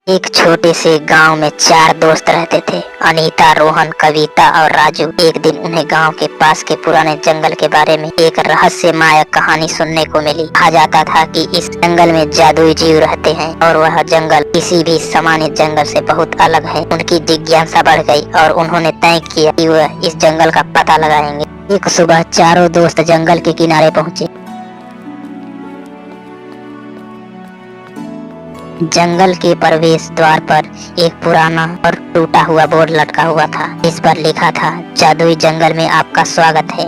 एक छोटे से गांव में 4 दोस्त रहते थे। अनीता, रोहन, कविता और राजू। एक दिन उन्हें गांव के पास के पुराने जंगल के बारे में एक रहस्यमय कहानी सुनने को मिली। कहा जाता था कि इस जंगल में जादुई जीव रहते हैं और वह जंगल किसी भी सामान्य जंगल से बहुत अलग है। उनकी जिज्ञासा बढ़ गई और उन्होंने तय किया कि वह इस जंगल का पता लगाएंगे। एक सुबह चारों दोस्त जंगल के किनारे पहुंचे। जंगल के प्रवेश द्वार पर एक पुराना और टूटा हुआ बोर्ड लटका हुआ था। इस पर लिखा था, जादुई जंगल में आपका स्वागत है।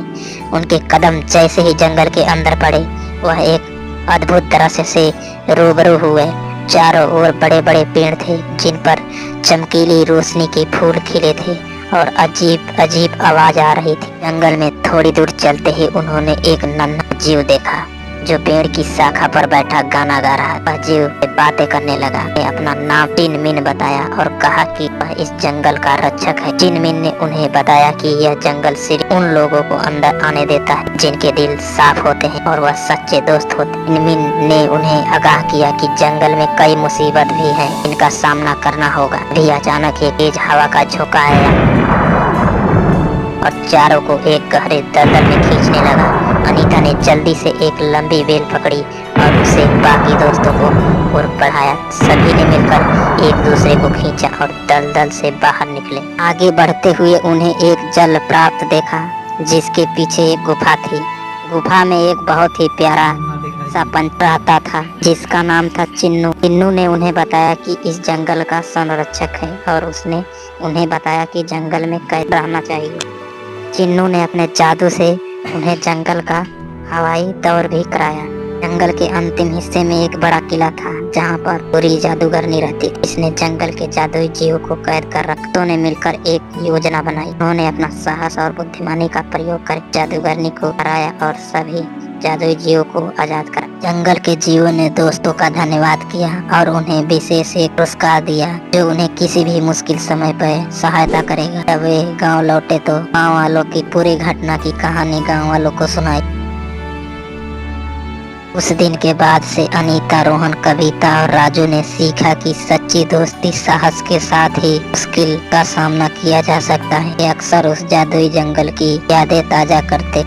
उनके कदम जैसे ही जंगल के अंदर पड़े, वह एक अद्भुत दृश्य से रूबरू हुए। चारों ओर बड़े बड़े पेड़ थे जिन पर चमकीली रोशनी के फूल खिले थे और अजीब अजीब आवाज आ रही थी। जंगल में थोड़ी दूर चलते ही उन्होंने एक नन्हा जीव देखा जो पेड़ की शाखा पर बैठा गाना गा रहा था। जीव बातें करने लगा। ने अपना नाम चिनमिन बताया और कहा कि वह इस जंगल का रक्षक है। चिनमिन ने उन्हें बताया कि यह जंगल सिर्फ उन लोगों को अंदर आने देता है जिनके दिल साफ होते हैं और वह सच्चे दोस्त होते हैं। चिनमिन ने उन्हें आगाह किया कि जंगल में कई मुसीबत भी है जिनका सामना करना होगा। भी अचानक एक तेज हवा का झोंका आया और चारों को एक गहरे दलदल में खींचने लगा। अनीता ने जल्दी से एक लंबी बेल पकड़ी और उसे बाकी दोस्तों को ओर बढ़ाया। सभी ने मिलकर एक दूसरे को खींचा और दलदल से बाहर निकले। आगे बढ़ते हुए उन्हें एक जल प्राप्त देखा जिसके पीछे एक गुफा थी। गुफा में एक बहुत ही प्यारा सा पंच रहता था जिसका नाम था चिन्नू। चिन्नू ने उन्हें बताया कि इस जंगल का संरक्षक है और उसने उन्हें बताया कि जंगल में कैसे रहना चाहिए। चिन्नू ने अपने जादू से उन्हें जंगल का हवाई दौर भी कराया। जंगल के अंतिम हिस्से में एक बड़ा किला था जहाँ पर बुरी जादूगरनी रहती थी। इसने जंगल के जादुई जीव को कैद कर रखा। ने मिलकर एक योजना बनाई। उन्होंने अपना साहस और बुद्धिमानी का प्रयोग कर जादूगरनी को हराया और सभी जादुई जीवों को आजाद करा। जंगल के जीवों ने दोस्तों का धन्यवाद किया और उन्हें विशेष एक पुरस्कार दिया जो उन्हें किसी भी मुश्किल समय पर सहायता करेगा। जब वे गांव लौटे तो गांव वालों की पूरी घटना की कहानी गांव वालों को सुनाई। उस दिन के बाद से अनीता, रोहन, कविता और राजू ने सीखा कि सच्ची दोस्ती साहस के साथ ही मुश्किल का सामना किया जा सकता है। ये अक्सर उस जादुई जंगल की यादें ताजा करते